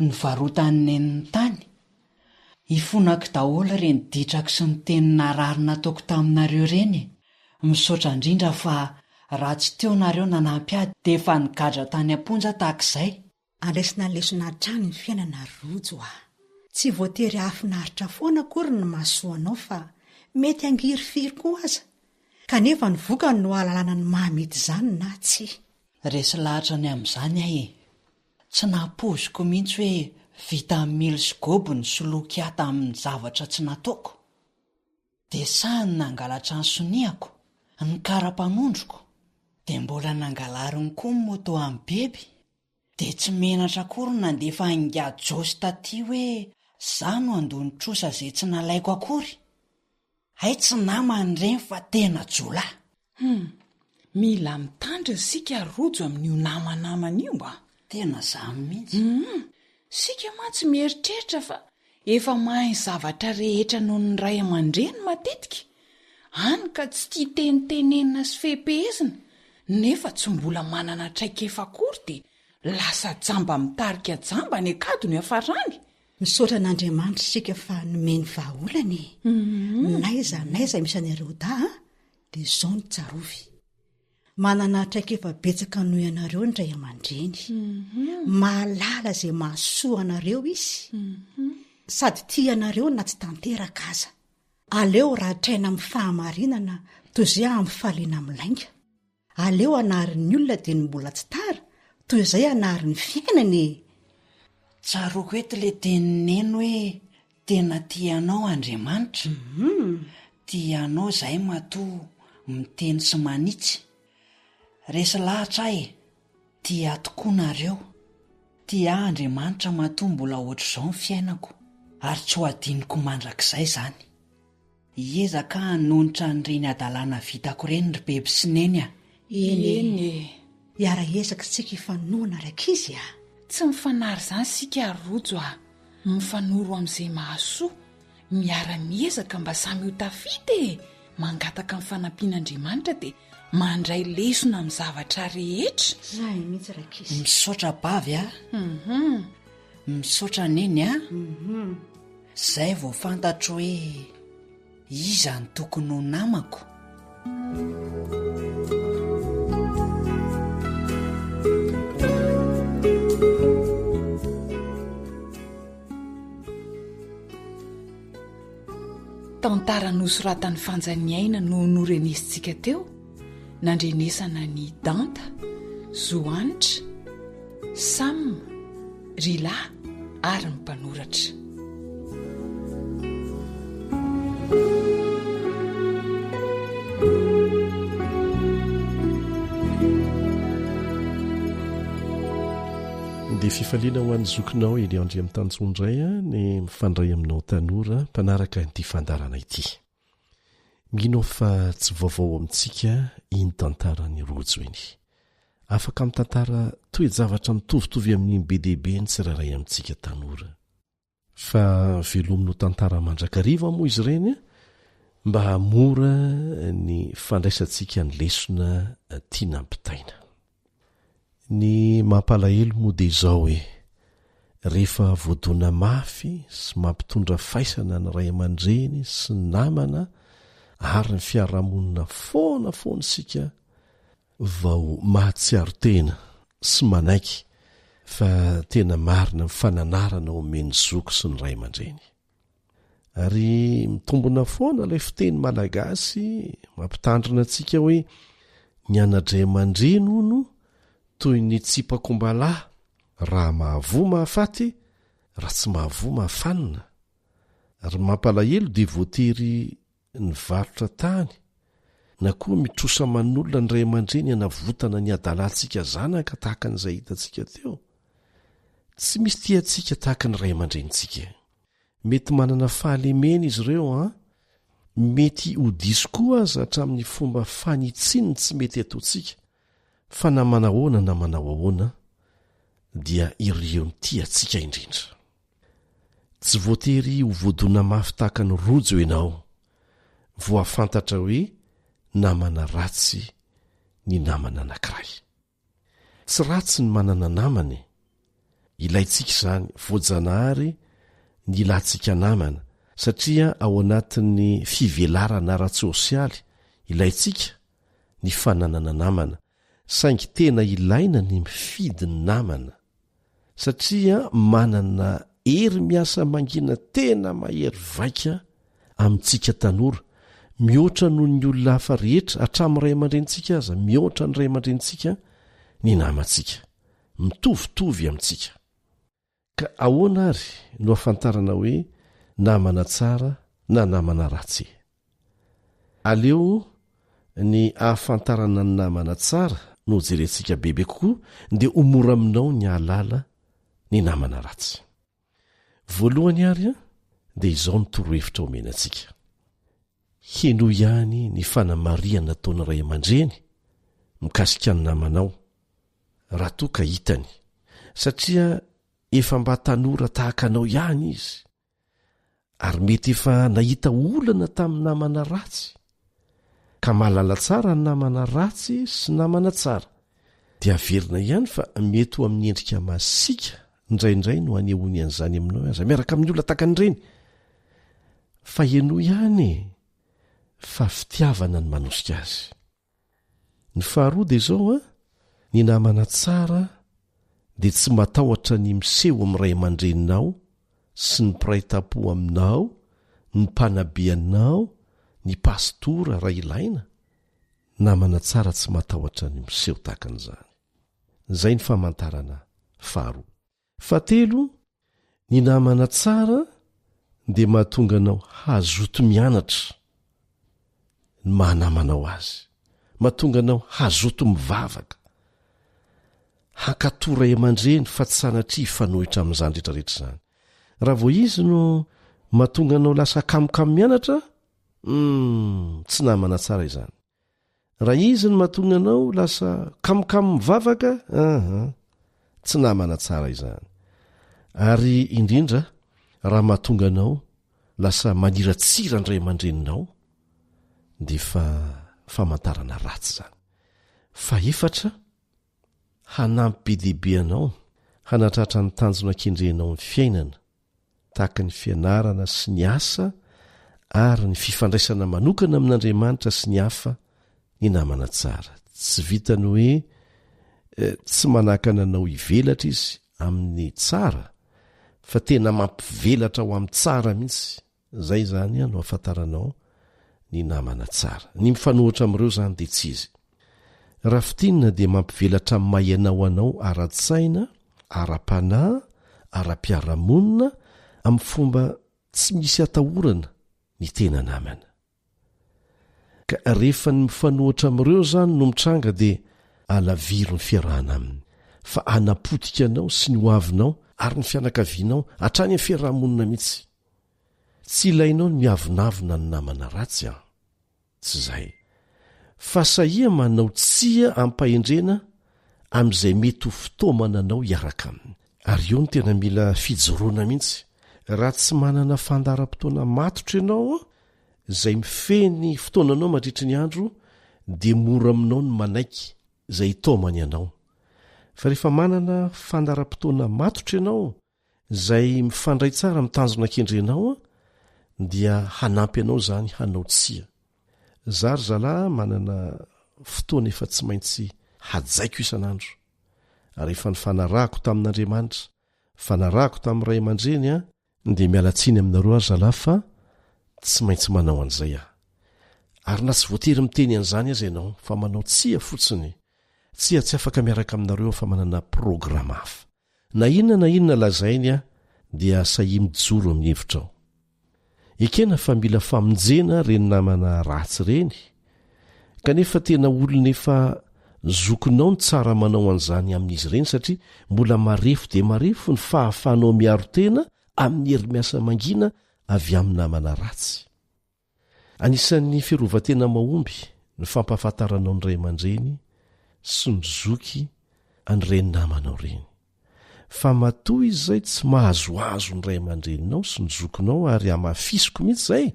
ny varotany eniny tany hifonako daholo reny ditrako sy ny teny nararina ataoko taminareo reny misaotra indrindra fa raha tsy teo nareo nanampy ady de efa nigadra tany am-ponja tahak'izay alesina lesona trany ny fiainana rojo tsy voatery hafinaritra foana akory ny mahasoanao fa mety angiry firy koa aza kanefa ny vokany no ahalalana ny mahamety izany na tsy resy lahatra ny amin'izany tsy nampoziko mihitsy hoe vita mily sy goby ny soloky ata amin'ny zavatra tsy nataoko de sahany nangalatra ny soniako ny kara-panondroko de mbola nangalariny koa ny moto amin'ny beby de tsy menatra akory nandefa angady josy taty hoe za no andony trosa zay tsy nalaiko akory ay tsy namany reny fa tena jola mila mitandra sika rojo amin'io namanamana io tena zany mihitsy sika mantsy mieritreritra fa efa mahay zavatra rehetra noho ny ray aman-dreny matetika any ka tsy tia tenitenenina sy fehepehezina nefa tsy mbola manana traikefa akory de lasa jamba mitarika jamba ny akadony afarany misaotra n'andriamanitra sika fa nomeny vahaolany naiza misanareo da dia zao ny tsarovy manana traika efa betsaka noho ianareo ndray aman-dreny mahalala zay mahasoa anareo izy sady tia anareo na tsy tanteraka aza aleo raha traina amin'ny fahamarinana toy izay amin'ny fahaliana milainga aleo anarin'ny olona dia ny mbola tsy tara toy izay anarin'ny fiainany tsaroko eto le tenineny hoe tena tianao Andriamanitra tianao izay matoa miteny sy manitsy resy lahatra ahy tia tokoa nareo tia Andriamanitra matoa mbola ohatr'izao ny fiainako ary tsy ho adiniko mandrakizay izany iezaka hanonitra nyreny adalàna vitako ireny ry bebe sy neny a eny iara-ezaka sika ifanoana raika izy a tsy mifanary izany sika rojo a mifanoro amin'izay mahasoa miara-miezaka mba samy ho tafity mangataka amin'ny fanampian'Andriamanitra dia mandray lesona amin'ny zavatra rehetra zay mihitsy raika izy misaotra bavy a misaotra neny a zay vao fantatro hoe iza ny tokony ho namako tantara nosoratan'ny fanjaniaina no norenesintsika teo nandrenesana ny Danta, Zoanitra, Sam, Rila ary ny mpanoratra. dia fifaliana ho an'ny zokinao eny andry amin'ny tanjondray a ny mifandray aminao tanora mpanaraka nyity fandarana ity mino fa tsy vaovao amintsika iny tantarany rojo eny afaka amin'ny tantara toe-javatra mitovitovy amin'ny BDB ny tsiraray amintsika tanora fa velomino tantara mandrakariva moa izy ireny mba hamora ny fandraisantsika ny lesona tiana ampitaina ny mampalahelo moa dia izao hoe rehefa voadona mafy sy mampitondra faisana ny ray aman-dreny sy ny namana ary ny fiarahamonina foana sika vao mahatsiaro tena sy manaiky fa tena marina mifananarana ao omeny zoko sy ny ray aman-dreny ary mitombona foana ilay fiteny malagasy mampitandrina antsika hoe ny anadray aman-dreny hono toy ny tsipakombalahy raha mahavoa mahafaty raha tsy mahavoa mahafanina ary mampalahelo dia voatery ny varotra tany na koa mitrosa man'olona ny ray aman-dreny anavotana ny adalantsika zanaka tahaka n'izay hitantsika teo tsy misy tiantsika tahaka ny ray aman-drenitsika mety manana fahalemena izy ireo mety ho diso koa aza hatramin'ny fomba fanitsiny tsy mety ataontsika fa na manahoana na manao ahoana dia ireo ny tiantsika indrindra tsy voatery ho voadona mafy tahaka ny rojo ianao voafantatra hoe namana ratsy ny namana anankiray tsy ratsy ny manana namany ilaintsika izany voajanahary ny ilantsika namana satria ao anatin'ny fivelarana ara-tsosialy ilaintsika ny fananana namana saingy tena ilaina ny mifidy ny namana satria manana hery miasa mangina tena mahery vaika amintsika tanora mihoatra noho ny olona hafa rehetra hatramin'ny ray aman-drenitsika aza mihoatra ny ray aman-drenitsika ny namantsika mitovitovy amintsika ka ahoana ary no afantarana hoe namana tsara na namana ratsy aleo ny ahafantarana ny namana tsara no jerentsika bebe kokoa dia omora aminao ny ahalala ny namana ratsy voalohany ary dia izao ny torohevitra omenantsika heno ihany ny fanamariana nataon'ny ray aman-dreny mikasika ny namanao raha toa ka hitany satria efa mba tanora tahaka anao ihany izy ary mety efa nahita olana tamin'ny namana ratsy ka mahalala tsara ny namana ratsy sy namana tsara dia averina ihany fa mety ho amin'ny endrika masika indraindray no anehoany an'izany aminao aza miaraka amin'ny olona takan'ireny fa eno ihany fa fitiavana ny manosika azy. Ny faharoa dia izao a, ny namana tsara dia tsy matahotra ny miseho amin'ny ray aman-dreninao sy ny mpiray tam-po aminao, ny mpanabeanao, ny pastora raha ilaina. Namana tsara tsy matahotra ny miseho tahakan'izany. Izay ny famantarana faharoa. Fahatelo, ny namana tsara dia mahatonga anao hazoto mianatra ny mahanamanao azy, mahatonga anao hazoto mivavaka, hankatoray aman-dreny fa tsy sanatria fanohitra amin'izany rehetrarehetra izany. Raha vao izy no mahatonga anao lasa kamokamo mianatra, tsy namana tsara izany. Raha izy no mahatonga anao lasa kamokamo mivavaka, tsy namana tsara izany. Ary indrindra raha mahatonga anao lasa maniratsira ndray aman-dreninao, dia famantarana ratsy izany. Fa efatra, hanampy be dehibe anao, hanatratra ny tanjona kendrenao ny fiainana, tahaka ny fianarana sy ny asa ary ny fifandraisana manokana amin'Andriamanitra sy ny hafa. Ny namana tsara tsy vitany hoe tsy manakana anao hivelatra izy amin'ny tsara, fa tena mampivelatra ho amin'ny tsara mihitsy. Zay zany no afantaranao ny namana tsara. Ny mifanohitra amin'ireo zany dia tsy izy. Raha fitinina dia mampivelatra amin'ny maianao anao ara-tsaina, ara-panahy, ara-piaramonina, amin'ny fomba tsy misy atahorana ny tena namana. Ka rehefa ny mifanohitra amin'ireo zany no mitranga dia alaviro ny fiarahana aminy, fa anapotika anao sy ny hoavinao ary ny fianakavianao hatrany amin'ny fiarahamonina mihitsy. Tsy ilainao ny miavonavina ny namana ratsy a, tsy izay. Fa sahia manao tsia ampahendrena amin'izay mety ho fotoamana anao hiaraka aminy. Ary io no tena mila fijoroana mihitsy. Raha tsy manana fandaharam-potoana matotra ianao izay mifeny fotoananao mandritry ny andro, dia mora aminao ny manaiky izay taomany ianao. Fa rehefa manana fandaharam-potoana matotra ianao izay mifandray tsara amin'ny tanjona kendrenao, dia hanampy anao zany hanao tsia. Zary zalahy manana fotoana efa tsy maintsy hajaiko isan'andro. Ary efa ny fanarahako tamin'Andriamanitra, fanarahako tamin'ny ray aman-dreny dia mialatsiny aminareo ary zalahy fa tsy maintsy manao an'izay aho. Ary na tsy voatery miteny an'izany aza ianao, fa manao tsia fotsiny. Tsia tsy afaka miaraka aminareo fa manana programa hafa. Na inona lazainy dia sahi mijoro amin'ny hevitrao. Ekena fa mila famonjena reny namana ratsy reny, kanefa tena olona efa zokonao ny tsara manao an'izany amin'izy ireny, satria mbola marefo dia marefo ny fahafahanao miaro tena amin'ny hery-miasa mangina avy amin'ny namana ratsy. Anisan'ny fiarovan-tena mahomby ny fampahafantaranao ny ray aman-dreny sy ny zoky an'ireny namanao reny. Fa matoa izay tsy mahazoazo ny ray aman-dreninao sy ny zokinao ary hamafisoko mihitsy izay,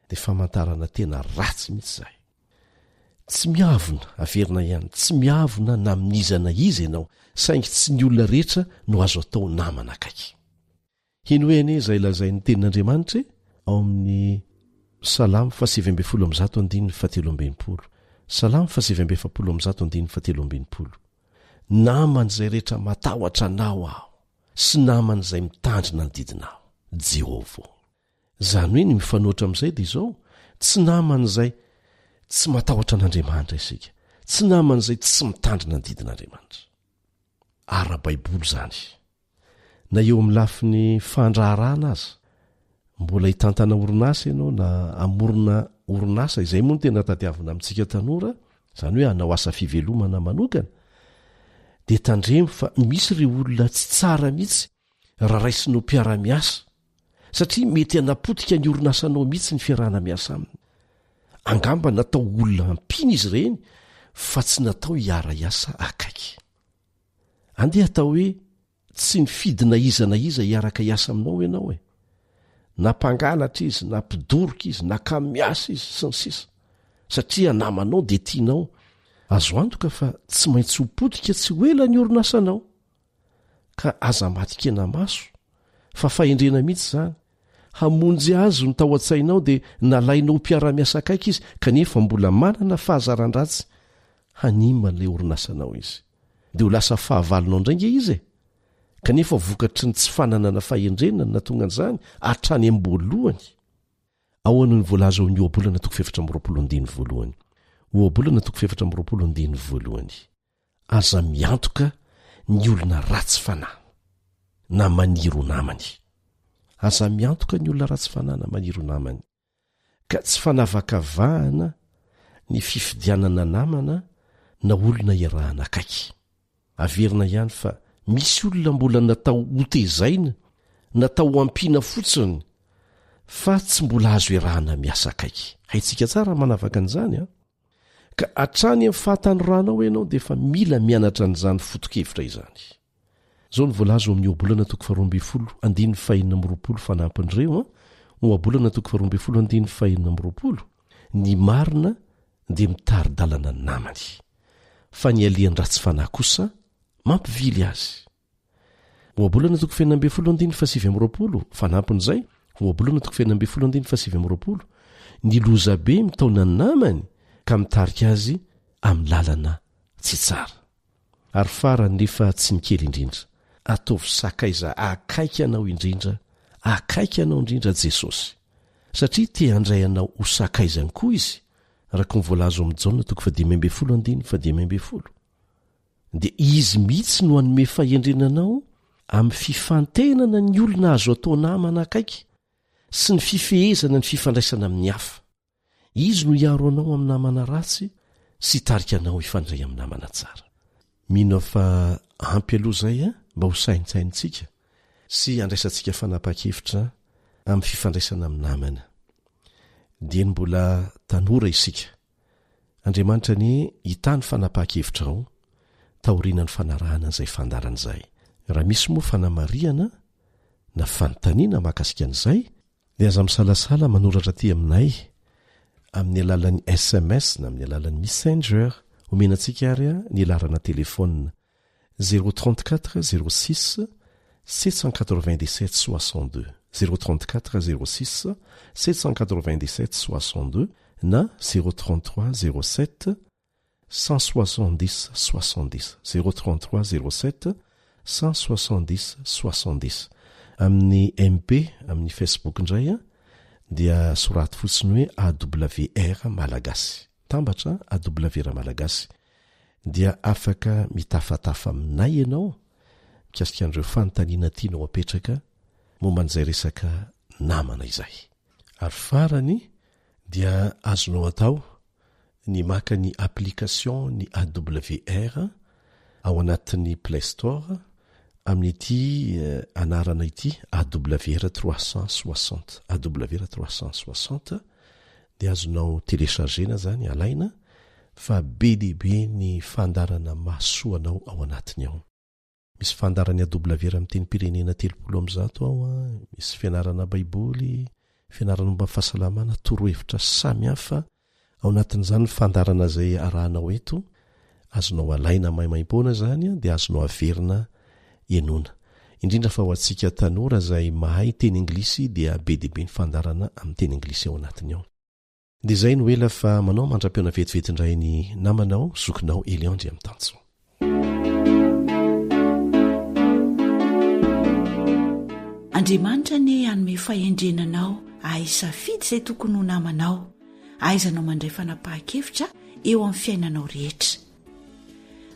dia famantarana tena ratsy mihitsy izay. Tsy miavona averina ihany, tsy miavona na minizana izy ianao, saingy tsy ny olona rehetra no azo atao namana akaiky. Iny hoe anie izay lazain'ny tenin'Andriamanitra ao amin'ny Salamo 7:117. Salamo 7:117. Naman'izay rehetra matahotra anao aho, sy naman'izay mitandrina ny didinao, Jehova. Zany hoe ny mifanohitra amin'izay dia izao, tsy naman'izay tsy matahotra an'Andriamanitra isika, tsy naman'izay tsy mitandrina ny didin'Andriamanitra. Ara-Baiboly zany. Na eo amin'ny lafiny fandraharana aza, mbola hitantana orinasa ianao na amorona orinasa, izay moa no tena tadiavina amintsika tanora, zany hoe hanao asa fivelomana manokana, dia tandremo fa misy ireo olona tsy tsara mihitsy raha raisinao mpiara-miasa, satria mety hanapotika ny orinasanao mihitsy ny fiarahana miasa aminy. Angamba natao olona ampiny izy ireny, fa tsy natao hiara-iasa akaiky. Andeha atao hoe tsy nifidina iza na iza hiaraka hiasa aminao ianao na mpangalatra izy, na mpidoroka izy, na kamiasa izy sy ny sisa, satria namanao dia tianao. Azo antoka fa tsy maintsy hopotika tsy ho ela ny orinasanao, ka aza matikena maso fa fahendrena mihitsy zany hamonjy azy ny tao an-tsainao dia nalainao mpiara-miasa akaiky izy kanefa mbola manana fahazaran-dratsy hanimana ilay orinasanao izy dia ho lasa fahavalonao indray nge izy kanefa vokatry ny tsy fananana fahendrenany na tonga an'izany hatrany amboalohany ahoana ny voalaza ao ny oabolana toko 7 voalohany oabolana toko 7 voalohany aza miantoka ny olona ratsy fanahy na maniro namany aza miantoka ny olona ratsy fanahy na maniro namany ka tsy fanavakavahana ny fifidianana namana na olona iarahana akaiky averina ihany fa misy olona mbola natao hotezaina natao ampiana fotsiny fa tsy mbola azo iarahana miasa akaiky haitsika tsara manavaka an'izany a ka hatrany amin'ny fahatanorana ianao dia efa mila mianatra an'izany fotokevitra izany zao ny voalaza amin'ny oabolana toko 12 fanampin'ireo oabolana toko 12 ny marina dia mitaridalana ny namany fa ny aliany ratsy fanahy kosa mampivily azy oabolana toko 12 fanampin'izay oabolana toko 12 ny lozabe mitaona ny namany ka mitarika azy amin'ny lalana tsy tsara ary farany nefa tsy nikely indrindra ataovy sakaiza akaiky anao indrindra akaiky anao indrindra Jesosy satria te handray anao ho sakaizany koa izy raka ny voalazo amin'ny Jaona toko 10 dia izy mihitsy no hanome fahendrenanao amin'ny fifantenana ny olona azo atao namana akaiky sy ny fifehezana ny fifandraisana amin'ny hafa izy no hiaro anao amin'ny namana ratsy sy tarika anao hifandray amin'ny namana tsara mino fa ampy aloha zay mba ho saintsaintsika sy andraisantsika fanapa-kevitra amin'ny fifandraisana amin'ny namana dia ny mbola tanora isika Andriamanitra ny hitany fanapa-kevitra ao taoriana ny fanarahana an'izay fandaran'izay raha misy moa fanamariana na fanontaniana mahakasika an'izay dia aza misalasala manoratra ty aminay amin'ny alalan'ny SMS na amin'ny alalan'ny Messenger omenantsika ary ny alarana telefona 034 06 797 62 034 06 797 62 na 033 07 170 70 033 07 170 70 amin'ny MP amin'ny Facebook indray dia soraty fotsiny hoe AWR Malagasy tambatra AWR Malagasy dia afaka mitafatafa aminay ianao mikasika an'ireo fanontaniana tianao apetraka momban'izay resaka namana izay ary farany dia azonao atao ny maka ny application ny AWR ao anatin'ny Play Store amin'ity anarana ity AWR 360 AWR 360 dia azonao téléchargena zany alaina fa be dehibe ny fandarana mahasoanao ao anatiny ao misy fandarany AWR amin'ny teny pirenena 300 ao misy fianarana baiboly fianarana momba fahasalamana torohevitra samihafa ao anatin'izany fandarana zay arahanao eto azonao alaina maimaim-poana zany dia azonao averina enona indrindra fa ho antsika tanora zay mahay teny anglisy dia be dehibe ny fandarana amin'ny teny anglisy ao anatiny ao dia zay no ela fa manao mandra-piona vetivety-indray ny namanao zokinao Eliandry amin'ny tanso Andriamanitra ny hanome fahendrenanao ahisafidy izay tokony ho namanao ahaizanao mandray fanapahan-kevitra eo amin'ny fiainanao rehetra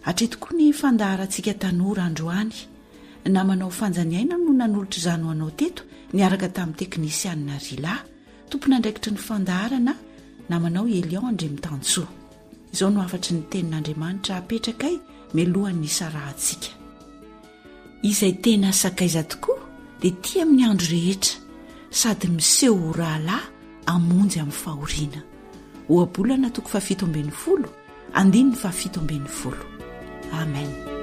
hatreto ny fandaharantsika tanora androany namanao fanjaniaina no nanolotra izany ho anao teto niaraka tamin'ny teknisianina Rila tompona andraikitry ny fandaharana namanao Eliandry Mitansoa izao no afatry ny tenin'Andriamanitra apetrakay melohan'ny sarahantsika izay tena sakaiza tokoa dia tia amin'ny andro rehetra sady miseho ho rahalahy amonjy amin'ny fahoriana oabolana toko 7 andininy 7 amen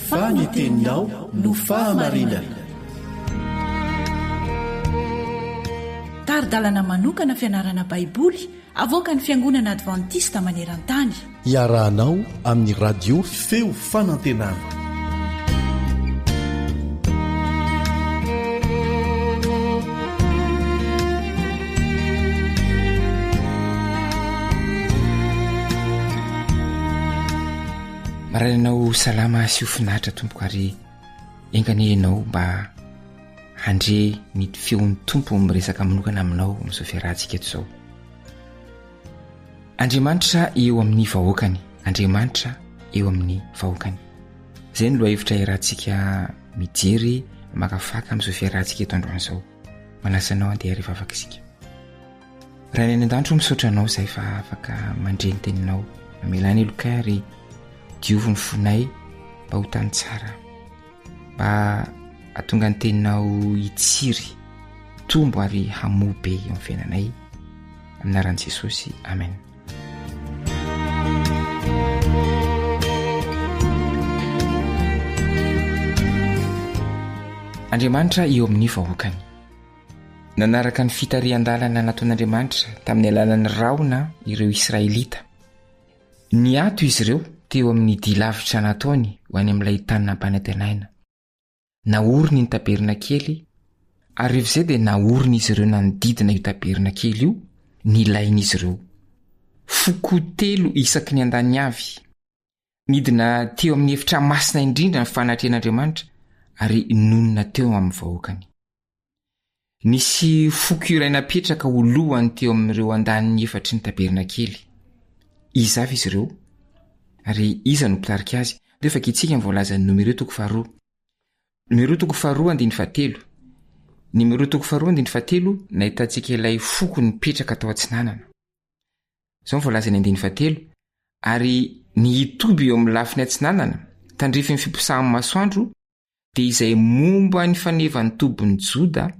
faniteninao no fahamarinana tari-dalana manokana fianarana baiboly avoaka ny fiangonana advantista maneran-tany. iarahanao amin'ny radio feo fanantenana. marainao salama sy ofinahitra tompoko ary enganehnao mba handre ny feon'ny tompo miresaka manokana aminao amin'izao fiarahantsika eto izao. Andriamanitra eo amin'ny vahoakany, Andriamanitra eo amin'ny vahoakany. Izay no lohahevitra iarahantsika mijery makafaka amin'izao fiarahantsika eto androany izao. Manasanao andeha rehefa afaka isika. Raha ny an-dandro misaotra anao izay fa afaka mandre ny teninao, mamelany eloka ary diovy ny fonay mba ho tany tsara, mba atonga ny teninao hitsiry tombo ary hamobe eo amin'ny fiainanay aminaran'i Jesosy. Amen. Andriamanitra eo amin'ny vahoakany. Nanaraka ny fitarian-dalana nataon'Andriamanitra tamin'ny alalan'ny raona ireo Israelita. Niato izy ireo teo amin'ny dilavitra nataony ho any amin'ilay tany nampanantenaina. Naoriny ny tabernakely ary rehefa izay dia naoriny izy ireo nanodidina io tabernakely io, nilain'izy ireo. Foko 3 isaky ny andany avy nidina teo amin'ny efitra masina indrindra ny fanatrehan'Andriamanitra ary nonina teo amin'ny vahoakany. Nisy foko iray napetraka ho lohany teo amin'ireo andaniny efatra ny tabernakely. Izy avy izy ireo ary iza no mpitarika azy. Rehefa kitsika voalaza ny Numéro 2. Numéro 2:7. Numéro 2:7 nahitantsika ilay foko nipetraka tao antsinanana. Izao voalaza ny 7 ary ny hitoby eo amin'ny lafiny antsinanana tandrify ny fiposahan'ny masoandro dia izay momba ny fanevany tobin'ny Joda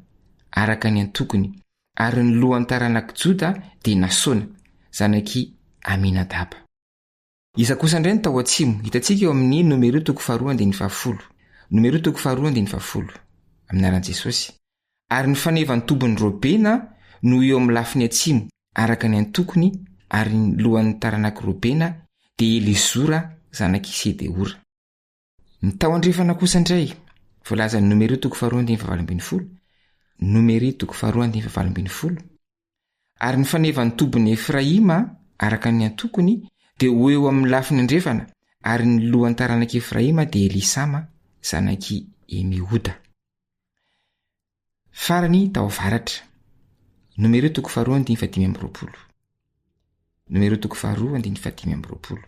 araka ny antokony, ary ny lohan'ny taranak'i Joda dia Nasona zanaky Aminadaba. Iza kosa indray ny tao atsimo hitantsika eo amin'ny Numéro 2:7. Numéro 2:7 aminaran'i Jesosy. Ary ny fanevany tobin'ny Robena no eo amin'ny lafiny atsimo araka ny antokony, ary ny lohan'ny taranak'i Robena dia Elizora zanaky Sedeora. Ny tao andrefana kosa indray voalaza ny Numéro 2:7. Numéro 2:7. Ary ny fanevany tobin'ny Efraima araka ny antokony dia ho eo amin'ny lafiny andrefana, ary ny lohan'ny taranak'i Efraima dia Elisama zanaky Emihoda. Farany tao avaratra. Numéro 2:7. Numéro 2:7.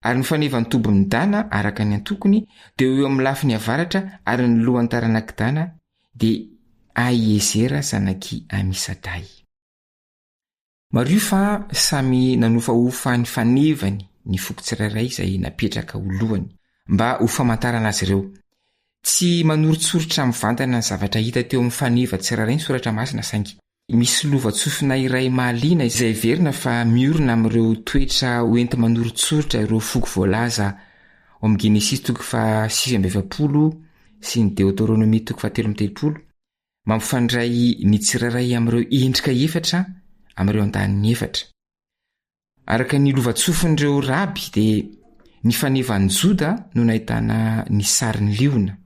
Ary ny fanevany tobin'ny Dana araka ny antokony dia eo amin'ny lafiny avaratra, ary ny lohan'ny taranak'i Dana dia Aiezera zanaky Amisadai. Mario fa samy nanofahofa ny fanevany ny foko tsirairay izay napetraka ho lohany mba ho famantarana azy ireo. Tsy manoritsoritra mivantana ny zavatra hita teo amin'ny faneva tsirairay ny soratra masina, saingy misy lova-tsofina iray mahaliana izay verina fa miorina amin'ireo toetra hoenty manoritsoritra ireo foko voalaza ao amin'ny Genesis 6:20 sy ny Deutéronomie 13:30, mampifandray ny tsirairay amin'ireo endrika efatra amin'ireo andaniny efatra. Araka ny lova-tsofin'ireo raby dia ny fanevany Joda no nahitana ny sarin'ny liona.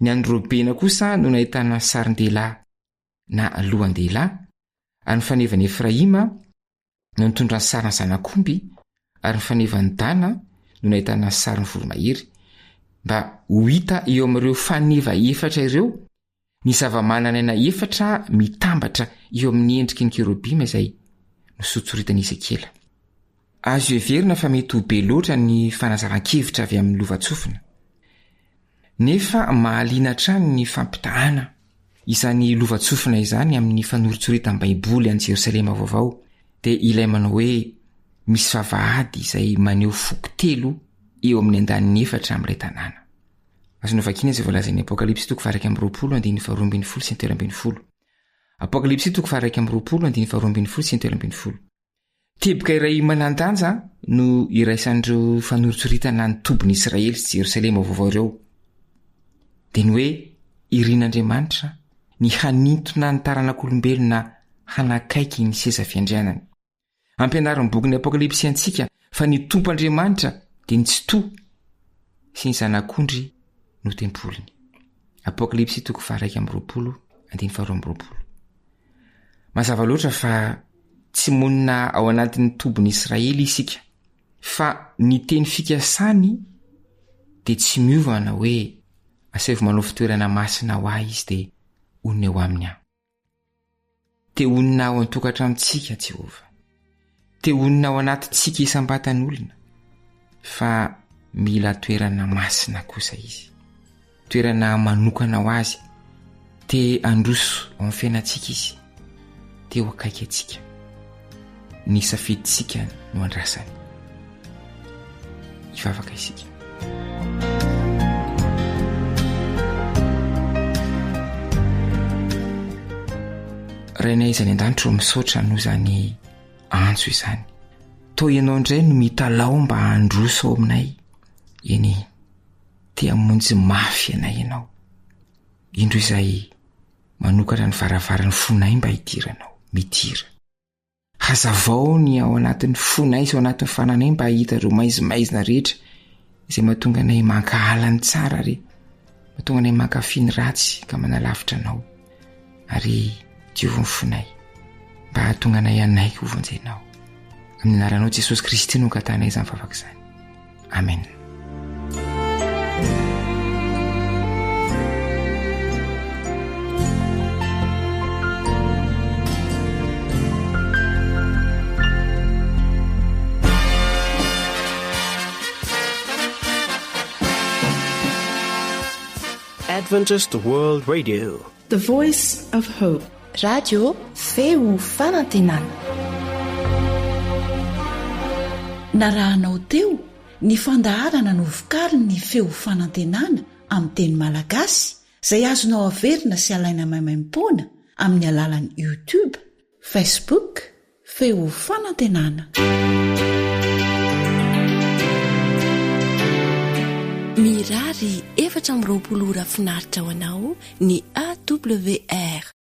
Ny an'ny Robena kosa no nahitana sarin-dehilahy na lohan-dehilahy, ary ny fanevany Efraima no nitondra ny sarin'ny zanak'omby, ary ny fanevany Dana no nahitana sarin'ny voromahery, mba ho hita eo amin'ireo faneva efatra ireo ny zava-mananaina efatra mitambatra eo amin'ny endriky ny kerubima izay nosotoritany Ezekiela. Azo everina fa mety ho be loatra ny fanazaran-kevitra avy amin'ny lova-tsofina. Nefa mahaliana hatrany ny fampitahana izany lova-tsofina izany amin'ny fanoritsorita baiboly any Jerosalema vaovao, dia ilay manao hoe misy vavahady izay maneho foko 3 eo amin'ny andaniny efatra amin'ilay tanàna. Azonao vakiana izay voalazan'ny Apokalipsy 2:12 Apokalipsy 2:12 Teboka iray manandanja no iraisan'ireo fanoritsoritana ny tobin'i Israely sy Jerosalema vaovao ireo. Dia ny hoe irian'Andriamanitra ny hanintona ny taranak'olombelona hanakaiky ny seza fiandrianana. Ampianariny bokyny apokalipsy antsika fa ny tompo Andriamanitra dia ny tsy to sy ny zanak'ondry no tempolony. Apokalipsy 1:20. Mazava loatra fa tsy monina ao anatin'ny tobony Israely isika, fa ny teny fikasany dia tsy miovana hoe asevo manao fitoerana masina ho ahy izy dia onona eo aminy aho. Te onina ao an-tokantranontsika Jehova, te onina ao anatintsika isam-batan'olona, fa mila toerana masina kosa izy, toerana manokana ho azy, te androso ao amin'ny fiainantsika izy, te ho akaiky antsika. Ny safiditsika no andrasany. Hivavaka isika. Rainay izany an-danitro misaotra no zany antso izany. Tao ianao indray no mitalao mba handroso ao aminay. Eny, te hamonjy mafy anay ianao. Indro izay manokana ny varavarany fonay mba hidiranao, midira. Hazavao ny ao anatin'ny fonay sy ao anatin'ny fananay mba hahita ireo maizimaizina rehetra izay mahatonga anay mankahalany tsara ary mahatonga anay mankafy ny ratsy ka manalavitra anao. Ary diovy ny fonay mba hahatonga anay anaiky ho vonjenao. Amin'ny anaranao Jesosy Kristy no ankatanay izany vavaka izany. Amen. Adventist World Radio, The Voice of Hope. Radio feo fanantenana. Narahanao teo ny fandaharana no vokariny ny feo fanantenana amin'ny teny malagasy izay azonao averina sy alaina maimaimpoana amin'ny alalan'ny YouTube, Facebook, feo fanantenana. Mirary 420 ora finaritra ho anao ny AWR